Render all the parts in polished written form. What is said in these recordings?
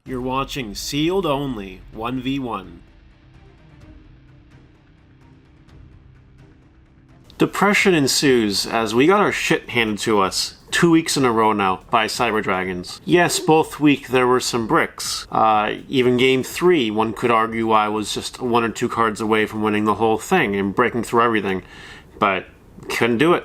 You're watching Sealed Only 1v1. Depression ensues as we got our shit handed to us 2 weeks in a row now by Cyber Dragons. Yes, both week there were some bricks. Even game 3, one could argue I was just 1 or 2 cards away from winning the whole thing and breaking through everything. But couldn't do it.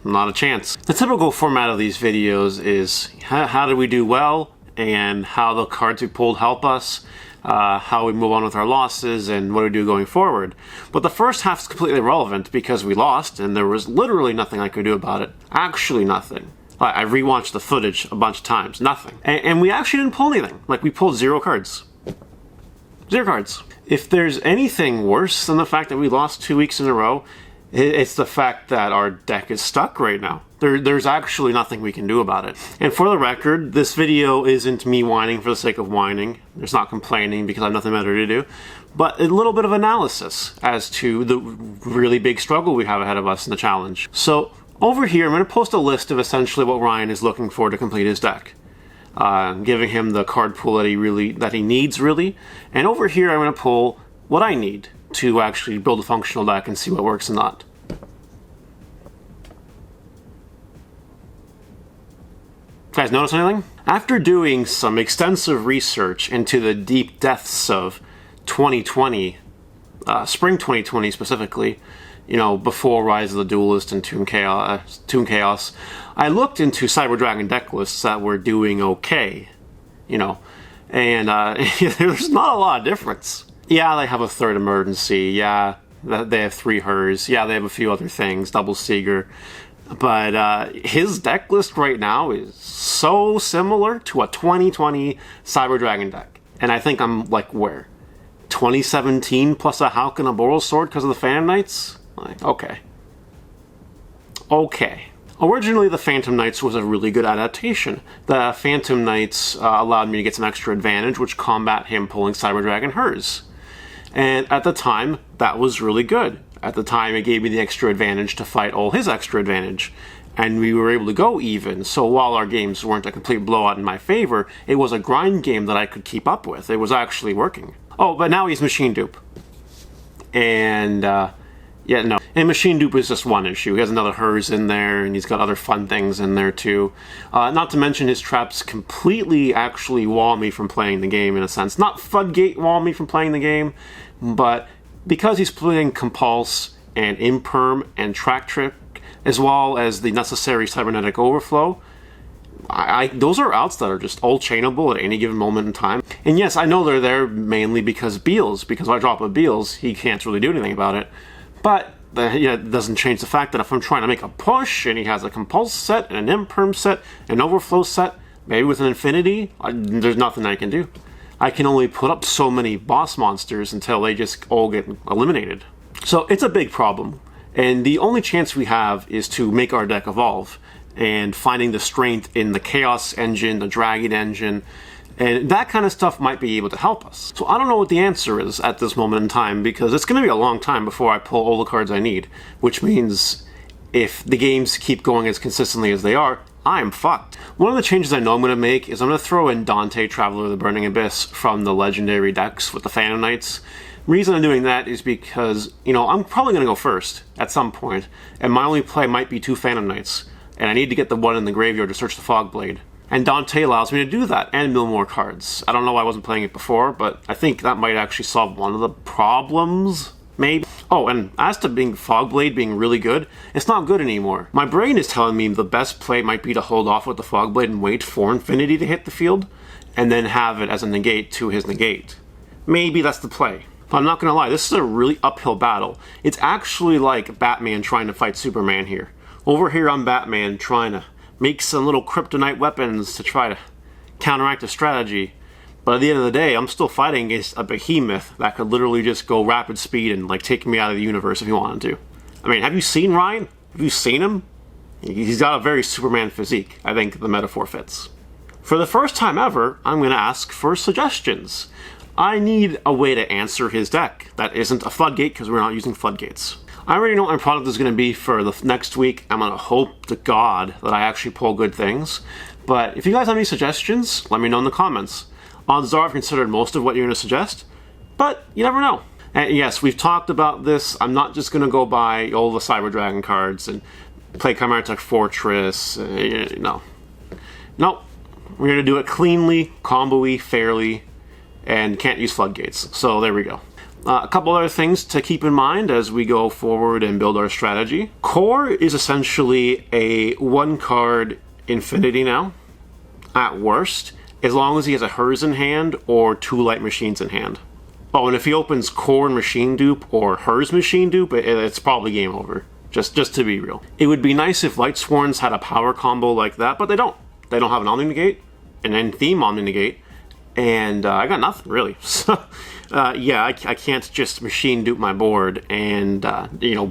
Not a chance. The typical format of these videos is how did we do well, and how the cards we pulled help us, how we move on with our losses, and what we do going forward. But the first half is completely irrelevant because we lost and there was literally nothing I could do about it. Actually nothing. I rewatched the footage a bunch of times. Nothing. And we actually didn't pull anything. Like, we pulled 0 cards. 0 cards. If there's anything worse than the fact that we lost 2 weeks in a row, it's the fact that our deck is stuck right now. There's actually nothing we can do about it. And for the record, this video isn't me whining for the sake of whining. It's not complaining because I have nothing better to do. But a little bit of analysis as to the really big struggle we have ahead of us in the challenge. So over here, I'm going to post a list of essentially what Ryan is looking for to complete his deck. Giving him the card pool that he needs, really. And over here, I'm going to pull what I need to actually build a functional deck and see what works and not. Guys, notice anything? After doing some extensive research into the deep depths of 2020, spring 2020 specifically, you know, before Rise of the Duelist and Toon Chaos, I looked into Cyber Dragon deck lists that were doing okay, you know, and there's not a lot of difference. Yeah, they have a 3rd emergency. Yeah, they have 3 Hers. Yeah, they have a few other things, double Seeger. But his deck list right now is so similar to a 2020 Cyber Dragon deck. And I think I'm, like, where? 2017 plus a Hulk and a Boral Sword because of the Phantom Knights? Like, okay. Okay. Originally, the Phantom Knights was a really good adaptation. The Phantom Knights allowed me to get some extra advantage, which combat him pulling Cyber Dragon Hers. And at the time, that was really good. At the time, it gave me the extra advantage to fight all his extra advantage. And we were able to go even. So while our games weren't a complete blowout in my favor, it was a grind game that I could keep up with. It was actually working. Oh, but now he's Machine Dupe. And, yeah, no. And Machine Dupe is just one issue. He has another Hers in there, and he's got other fun things in there, too. Not to mention his traps completely actually wall me from playing the game, in a sense. Not Floodgate wall me from playing the game, but because he's playing Compulse and Imperm and Track Trick, as well as the necessary Cybernetic Overflow, those are outs that are just all chainable at any given moment in time. And yes, I know they're there mainly because Beals, because if I drop a Beals, he can't really do anything about it. But it doesn't change the fact that if I'm trying to make a push and he has a Compulse set and an Imperm set, an Overflow set, maybe with an Infinity, there's nothing I can do. I can only put up so many boss monsters until they just all get eliminated. So it's a big problem. And the only chance we have is to make our deck evolve. And finding the strength in the Chaos engine, the Dragon engine, and that kind of stuff might be able to help us. So I don't know what the answer is at this moment in time, because it's going to be a long time before I pull all the cards I need. Which means if the games keep going as consistently as they are, I'm fucked. One of the changes I know I'm going to make is I'm going to throw in Dante, Traveler of the Burning Abyss from the legendary decks with the Phantom Knights. The reason I'm doing that is because, you know, I'm probably going to go first at some point, and my only play might be 2 Phantom Knights, and I need to get the one in the graveyard to search the Fogblade. And Dante allows me to do that, and mill more cards. I don't know why I wasn't playing it before, but I think that might actually solve one of the problems. Maybe. Oh, and as to Fogblade being really good, it's not good anymore. My brain is telling me the best play might be to hold off with the Fogblade and wait for Infinity to hit the field, and then have it as a negate to his negate. Maybe that's the play. But I'm not gonna lie, this is a really uphill battle. It's actually like Batman trying to fight Superman here. Over here I'm Batman trying to make some little kryptonite weapons to try to counteract a strategy. But at the end of the day, I'm still fighting against a behemoth that could literally just go rapid speed and, like, take me out of the universe if he wanted to. I mean, have you seen Ryan? Have you seen him? He's got a very Superman physique. I think the metaphor fits. For the first time ever, I'm going to ask for suggestions. I need a way to answer his deck that isn't a Floodgate, because we're not using Floodgates. I already know what my product is going to be for the next week. I'm going to hope to God that I actually pull good things. But if you guys have any suggestions, let me know in the comments. Odds are I've considered most of what you're going to suggest, but you never know. And yes, we've talked about this. I'm not just going to go buy all the Cyber Dragon cards and play Chimera Tech Fortress. No. Nope. We're going to do it cleanly, combo-y, fairly, and can't use floodgates. So there we go. A couple other things to keep in mind as we go forward and build our strategy. Core is essentially a one-card infinity now, at worst, as long as he has a Hers in hand or 2 Light Machines in hand. Oh, and if he opens Core and Machine Dupe or Hers Machine Dupe, it's probably game over. Just to be real. It would be nice if Light Sworns had a power combo like that, but they don't. They don't have an Omni Negate, an End Theme Omni Negate, and I got nothing, really. So, yeah, I can't just Machine Dupe my board and,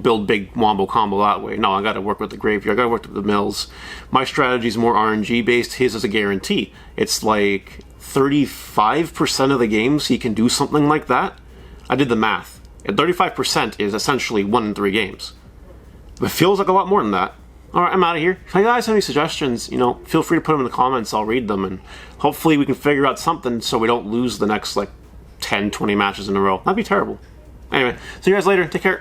build big Wombo combo that way. No, I gotta work with the graveyard, I gotta work with the mills. My strategy's more RNG based, his is a guarantee. It's like 35% of the games he can do something like that. I did the math. And 35% is essentially 1 in 3 games. It feels like a lot more than that. Alright, I'm out of here. If you guys have any suggestions, feel free to put them in the comments. I'll read them, and hopefully we can figure out something so we don't lose the next, 10, 20 matches in a row. That'd be terrible. Anyway, see you guys later. Take care.